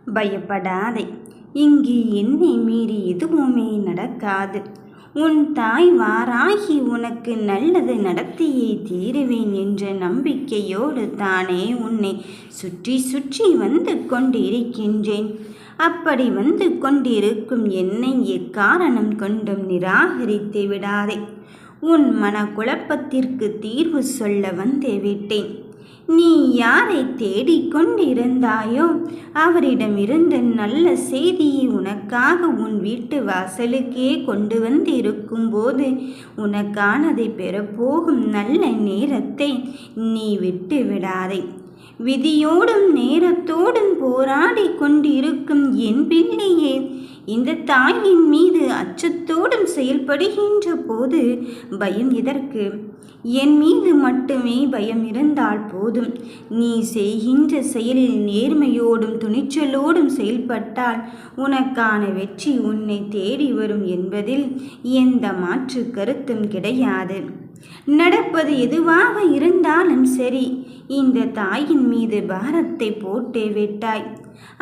பயப்படாதே, இங்கு என்னை மீறி எதுவுமே நடக்காது. உன் தாய் வாராகி உனக்கு நல்லது நடத்தியே தீருவேன் என்ற நம்பிக்கையோடு தானே உன்னை சுற்றி சுற்றி வந்து கொண்டிருக்கின்றேன். அப்படி வந்து கொண்டிருக்கும் என்னை எக்காரணம் கொண்டும் நிராகரித்து விடாதே. உன் மனக்குழப்பத்திற்கு தீர்வு சொல்ல வந்து விட்டேன். நீ யாரை தேடிக்கொண்டிருந்தாயோ அவரிடமிருந்து நல்ல செய்தியை உனக்காக உன் வீட்டு வாசலுக்கே கொண்டு வந்திருக்கும் போது உனக்கானதை பெறப்போகும் நல்ல நேரத்தை நீ விட்டு விடாதே. விதியோடும் நேரத்தோடும் போராடி கொண்டிருக்கும் என் பிள்ளையே, இந்த தாயின் மீது அச்சத்தோடும் செயல்படுகின்ற போது பயம் எதற்கு? என் மீது மட்டுமே பயம் இருந்தால் போதும். நீ செய்கின்ற செயலில் நேர்மையோடும் துணிச்சலோடும் செயல்பட்டால் உனக்கான வெற்றி உன்னை தேடி வரும் என்பதில் எந்த மாற்று கருத்தும் கிடையாது. நடப்பது எதுவாக இருந்தாலும் சரி, இந்த தாயின் மீது பாரத்தை போட்டே விட்டாய்.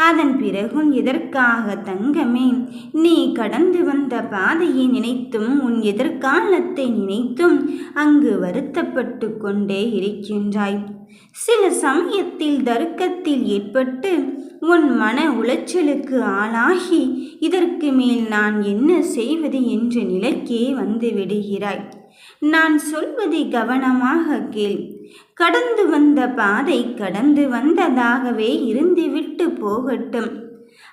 அதன் பிறகும் எதற்காக தங்கமே? நீ கடந்து வந்த பாதையை நினைத்தும் உன் எதிர்காலத்தை நினைத்தும் அங்கு வருத்தப்பட்டு கொண்டே இருக்கின்றாய். சில சமயத்தில் தர்க்கத்தில் ஏற்பட்டு உன் மன உளைச்சலுக்கு ஆளாகி இதற்கு மேல் நான் என்ன செய்வது என்ற நிலைக்கே வந்து விடுகிறாய். நான் சொல்வதை கவனமாக கேள். கடந்து வந்த பாதை கடந்து வந்ததாகவே இருந்துவிட்டு போகட்டும்.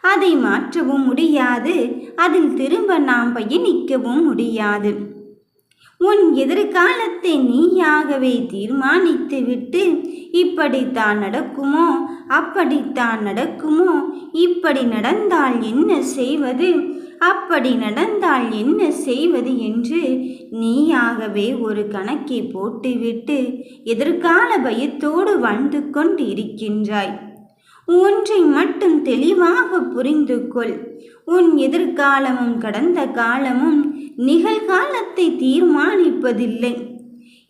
அதை மாற்றவும் முடியாது, அதில் திரும்ப நாம் பயணிக்கவும் முடியாது. உன் எதிர்காலத்தை நீயாகவே தீர்மானித்துவிட்டு இப்படித்தான் நடக்குமோ, அப்படித்தான் நடக்குமோ, இப்படி நடந்தால் என்ன செய்வது, அப்படி நடந்தால் என்ன செய்வது என்று நீயாகவே ஒரு கணக்கை போட்டுவிட்டு எதிர்கால பயத்தோடு வாழ்ந்து கொண்டு இருக்கின்றாய். ஒன்றை மட்டும் தெளிவாக புரிந்து கொள். உன் எதிர்காலமும் கடந்த காலமும் நிகழ்காலத்தை தீர்மானிப்பதில்லை.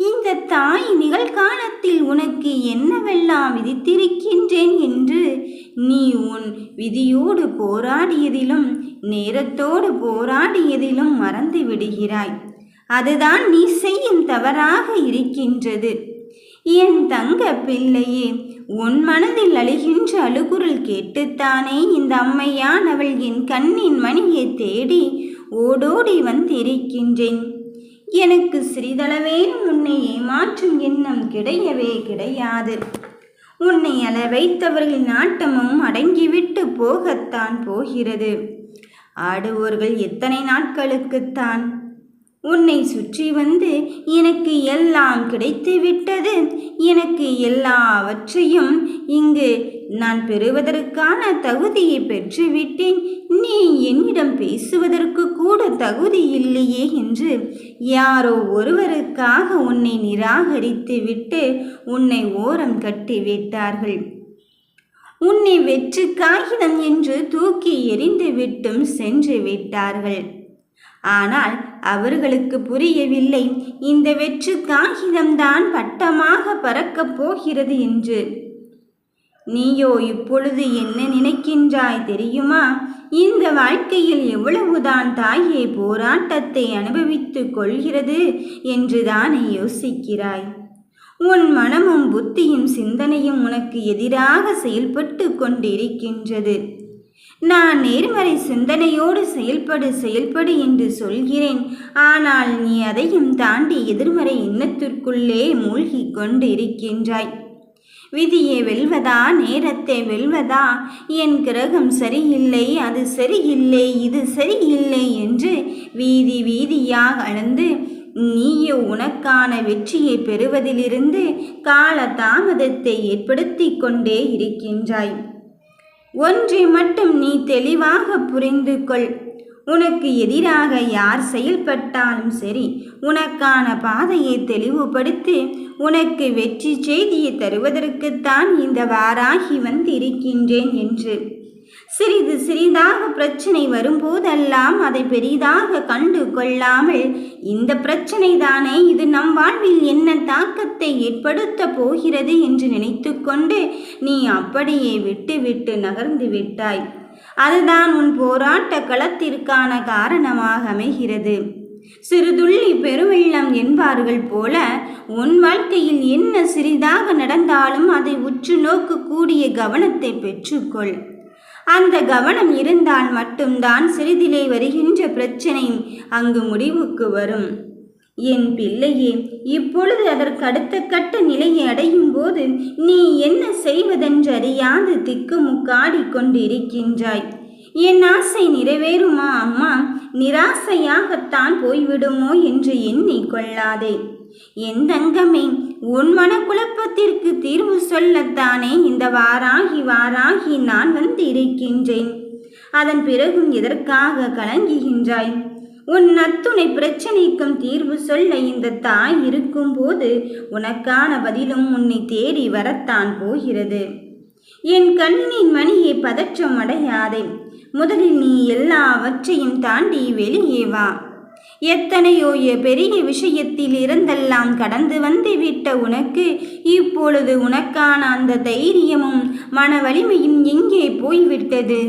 இந்த தாய் நிகழ்காலத்தில் உனக்கு என்னவெல்லாம் விதித்திருக்கின்றேன் என்று நீ உன் விதியோடு போராடியதிலும் நேரத்தோடு போராடியதிலும் மறந்து விடுகிறாய். அதுதான் நீ செய்யும் தவறாக இருக்கின்றது. என் தங்க பிள்ளையே, உன் மனதில் அழுகின்ற அழுகுரல் கேட்டுத்தானே இந்த அம்மையானவள் என் கண்ணின் மணியை தேடி ஓடோடி வந்திருக்கின்றேன். எனக்கு சிறிதளவேனும் உன்னை ஏமாற்றும் எண்ணம் கிடையவே கிடையாது. உன்னை அழ வைத்தவர்களின் நாட்டமும் அடங்கிவிட்டு போகத்தான் போகிறது. ஆடுவோர்கள் எத்தனை நாட்களுக்குத்தான்? உன்னை சுற்றி வந்து எனக்கு எல்லாம் கிடைத்து விட்டது, எனக்கு எல்லாவற்றையும் இங்கு நான் பெறுவதற்கான தகுதியை பெற்றுவிட்டேன், நீ என்னிடம் பேசுவதற்கு கூட தகுதி இல்லையே என்று யாரோ ஒருவருக்காக உன்னை நிராகரித்து விட்டு உன்னை ஓரம் கட்டிவிட்டார்கள். உன்னை வெற்று காகிதம் என்று தூக்கி எறிந்து விட்டும் சென்று விட்டார்கள். ஆனால் அவர்களுக்கு புரியவில்லை, இந்த வெற்று காகிதம்தான் பட்டமாக பறக்கப் போகிறது என்று. நீயோ இப்பொழுது என்ன நினைக்கின்றாய் தெரியுமா? இந்த வாழ்க்கையில் எவ்வளவுதான் தாயே போராட்டத்தை அனுபவித்துக் கொள்கிறது என்றுதானே யோசிக்கிறாய். உன் மனமும் புத்தியும் சிந்தனையும் உனக்கு எதிராக செயல்பட்டு கொண்டிருக்கின்றது. நான் நேர்மறை சிந்தனையோடு செயல்படு என்று சொல்கிறேன். ஆனால் நீ அதையும் தாண்டி எதிர்மறை எண்ணத்திற்குள்ளே மூழ்கி கொண்டு இருக்கின்றாய். விதியை வெல்வதா, நேரத்தை வெல்வதா, என் கிரகம் சரியில்லை, அது சரியில்லை, இது சரியில்லை என்று வீதி வீதியாக அளந்து நீயோ உனக்கான வெற்றியை பெறுவதிலிருந்து கால தாமதத்தை ஏற்படுத்தி கொண்டே இருக்கின்றாய். ஒன்றை மட்டும் நீ தெளிவாக புரிந்து கொள். உனக்கு எதிராக யார் செயல்பட்டாலும் சரி, உனக்கான பாதையை தெளிவுபடுத்தி உனக்கு வெற்றி செய்தியை தருவதற்குத்தான் இந்த வாராகி வந்திருக்கின்றேன் என்று. சிறிது சிறிதாக பிரச்சனை வரும்போதெல்லாம் அதை பெரிதாக கண்டு கொள்ளாமல், இந்த பிரச்சனை தானே, இது நம் வாழ்வில் என்ன தாக்கத்தை ஏற்படுத்த போகிறது என்று நினைத்து கொண்டு நீ அப்படியே விட்டு நகர்ந்து விட்டாய். அதுதான் உன் போராட்ட களத்திற்கான காரணமாக அமைகிறது. சிறுதுள்ளி பெருவெள்ளம் என்பார்கள் போல, உன் வாழ்க்கையில் என்ன சிறிதாக நடந்தாலும் அதை உற்று நோக்கக்கூடிய கவனத்தை பெற்றுக்கொள். அந்த கவனம் இருந்தால் மட்டும்தான் சிறிதிலே வருகின்ற பிரச்சனை அங்கு முடிவுக்கு வரும். என் பிள்ளையே, இப்பொழுது அதற்கு அடுத்த கட்ட நிலையை அடையும் போது நீ என்ன செய்வதென்று அறியாது திக்குமுக்காடி கொண்டிருக்கின்றாய். என் ஆசை நிறைவேறுமா அம்மா, நிராசையாகத்தான் போய்விடுமோ என்று எண்ணிக் கொள்ளாதே. என் தங்கமே, உன் மனக்குழப்பத்திற்கு தீர்வு சொல்லத்தானே இந்த வாராகி நான் வந்து இருக்கின்றேன். அதன் பிறகும் எதற்காக கலங்குகின்றாய்? உன் அத்துணை பிரச்சனைக்கும் தீர்வு சொல்ல இந்த தாய் இருக்கும்போது உனக்கான பதிலும் உன்னை தேடி வரத்தான் போகிறது. என் கண்ணின் மணியை பதற்றம் அடையாதே. முதலில் நீ எல்லாவற்றையும் தாண்டி வெளியே வா. எத்தனையோ பெரிய விஷயத்தில் இருந்தெல்லாம் கடந்து வந்து விட்ட உனக்கு இப்பொழுது உனக்கான அந்த தைரியமும் மன வலிமையும் எங்கே போய்விட்டது?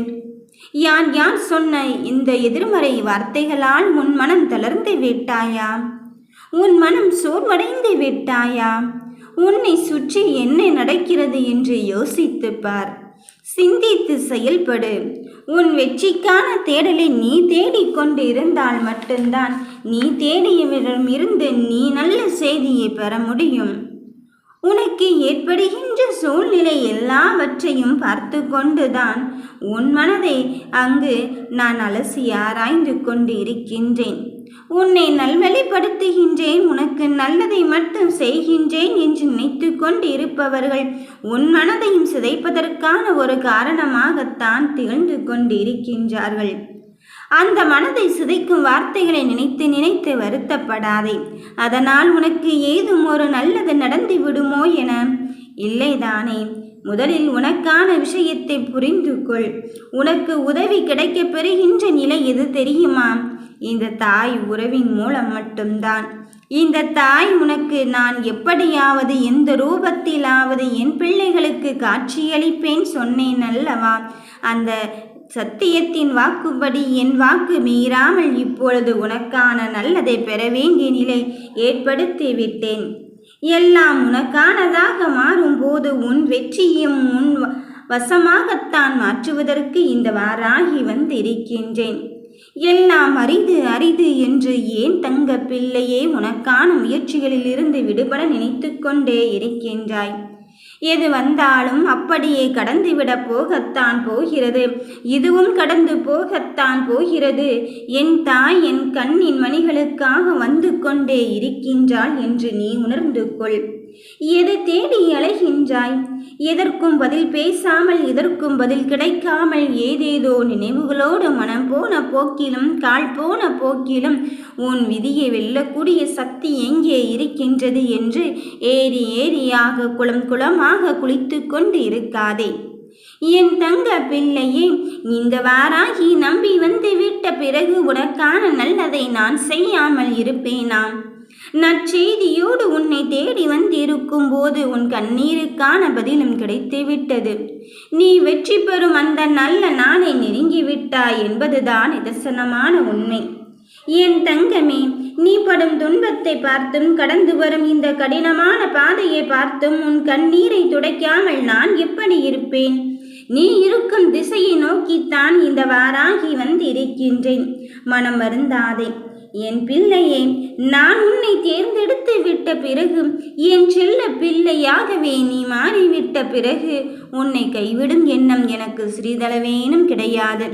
யார் சொன்ன இந்த எதிர்மறை வார்த்தைகளால் உன் மனம் தளர்ந்து விட்டாயா? உன் மனம் சோர்வடைந்து விட்டாயா? உன்னை சுற்றி என்ன நடக்கிறது என்று யோசித்து பார். சிந்தித்து செயல்படு. உன் வெற்றிக்கான தேடலை நீ தேடிக்கொண்டு இருந்தால் மட்டும்தான் நீ தேடியவரிடமிருந்து நீ நல்ல செய்தியை பெற முடியும். உனக்கு ஏற்படுகின்ற சூழ்நிலை எல்லாவற்றையும் பார்த்து கொண்டுதான் உன் மனதை அங்கு நான் அலசி ஆராய்ந்து கொண்டு இருக்கின்றேன். உன்னை நல்வழிப்படுத்துகின்றேன், உனக்கு நல்லதை மட்டும் செய்கின்றேன் என்று நினைத்து கொண்டு இருப்பவர்கள் உன் மனதையும் சிதைப்பதற்கான ஒரு காரணமாகத்தான் திகழ்ந்து கொண்டு இருக்கின்றார்கள். அந்த மனதை சிதைக்கும் வார்த்தைகளை நினைத்து வருத்தப்படாதே. அதனால் உனக்கு ஏதும் ஒரு நல்லது நடந்து விடுமோ என. இல்லைதானே? முதலில் உனக்கான விஷயத்தை புரிந்து கொள். உனக்கு உதவி கிடைக்கப் பெறுகின்ற நிலை எது தெரியுமா? இந்த தாய் உறவின் மூலம் மட்டும்தான். இந்த தாய் உனக்கு நான் எப்படியாவது எந்த ரூபத்திலாவது என் பிள்ளைகளுக்கு காட்சியளிப்பேன் சொன்னேன் அல்லவா? அந்த சத்தியத்தின் வாக்குப்படி என் வாக்கு மீறாமல் இப்பொழுது உனக்கான நல்லதை பெற வேண்டிய நிலை ஏற்படுத்தி விட்டேன். எல்லாம் உனக்கானதாக மாறும்போது உன் வெற்றியும் உன் வசமாகத்தான் மாற்றுவதற்கு இந்த வாராகி வந்து இருக்கின்றேன். எல்லாம் அரிது என்று ஏன் தங்க பிள்ளையே உனக்கான முயற்சிகளில் இருந்து விடுபட நினைத்து கொண்டே இருக்கின்றாய்? எது வந்தாலும் அப்படியே கடந்துவிட போகத்தான் போகிறது. இதுவும் கடந்து போகத்தான் போகிறது. என் தாய் என் கண்ணின் மணிகளுக்காக வந்து கொண்டே இருக்கின்றாள் என்று நீ உணர்ந்து கொள். எது தேடி அலைகின்றாய்? எதற்கும் பதில் பேசாமல், எதற்கும் பதில் கிடைக்காமல் ஏதேதோ நினைவுகளோடு மனம் போன போக்கிலும் கால் போன போக்கிலும் உன் விதியை வெல்லக்கூடிய சக்தி எங்கே இருக்கின்றது என்று ஏரியாக குளமாக குளித்து கொண்டு இருக்காதே. என் தங்க பிள்ளையே, இந்த வாராகி நம்பி வந்து விட்ட பிறகு உனக்கான நல்லதை நான் செய்யாமல் இருப்பேனாம்? நற்செய்தியோடு உன்னை தேடி வந்திருக்கும் போது உன் கண்ணீருக்கான பதிலும் கிடைத்துவிட்டது. நீ வெற்றி பெறும் அந்த நல்ல நாளை நெருங்கிவிட்டாய் என்பதுதான் நிதர்சனமான உண்மை. என் தங்கமே, நீ படும் துன்பத்தை பார்த்தும் கடந்து வரும் இந்த கடினமான பாதையை பார்த்தும் உன் கண்ணீரை துடைக்காமல் நான் எப்படி இருப்பேன்? நீ இருக்கும் திசையை நோக்கித்தான் இந்த வாராகி வந்து இருக்கின்றேன். மனம் வருந்தாதே என் பிள்ளையே. நான் உன்னை தேர்ந்தெடுத்து விட்ட பிறகு, என் செல்ல பிள்ளையாகவே நீ மாறிவிட்ட பிறகு உன்னை கைவிடும் எண்ணம் எனக்கு சிறிதளவேனும் கிடையாது.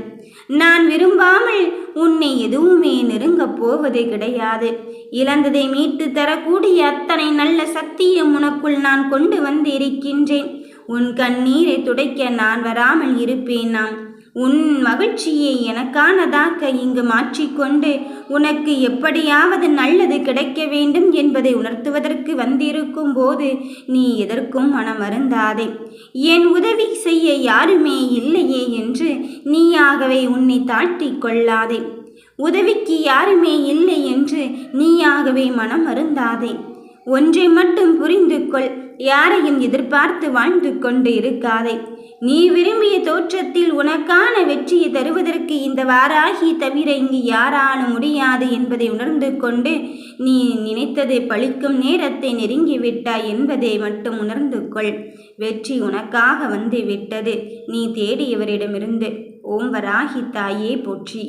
நான் விரும்பாமல் உன்னை எதுவுமே நெருங்கப் போவது கிடையாது. இழந்ததை மீட்டு தரக்கூடிய அத்தனை நல்ல சக்தியும் உனக்குள் நான் கொண்டு வந்து இருக்கின்றேன். உன் கண்ணீரை துடைக்க நான் வராமல் இருப்பேனாம்? உன் மகிழ்ச்சியை எனக்கானதாக்க இங்கு மாற்றிக்கொண்டு உனக்கு எப்படியாவது நல்லது கிடைக்க வேண்டும் என்பதை உணர்த்துவதற்கு வந்திருக்கும் போது நீ எதற்கும் மனம் வருந்தாதே. என் உதவி செய்ய யாருமே இல்லையே என்று நீயாகவே உன்னை தாழ்த்திக் கொள்ளாதே. உதவிக்கு யாருமே இல்லை என்று நீயாகவே மனம் வருந்தாதே. ஒன்றை மட்டும் புரிந்து கொள், யாரையும் எதிர்பார்த்து வாழ்ந்து கொண்டு இருக்காதே. நீ விரும்பிய தோற்றத்தில் உனக்கான வெற்றியை தருவதற்கு இந்த வாராகி தவிர இங்கு யாராலும் முடியாது என்பதை உணர்ந்து கொண்டு நீ நினைத்தது பழிக்கும் நேரத்தை நெருங்கிவிட்டாய் என்பதை மட்டும் உணர்ந்து கொள். வெற்றி உனக்காக வந்து விட்டது, நீ தேடியவரிடமிருந்து. ஓம் வராகி தாயே போற்றி.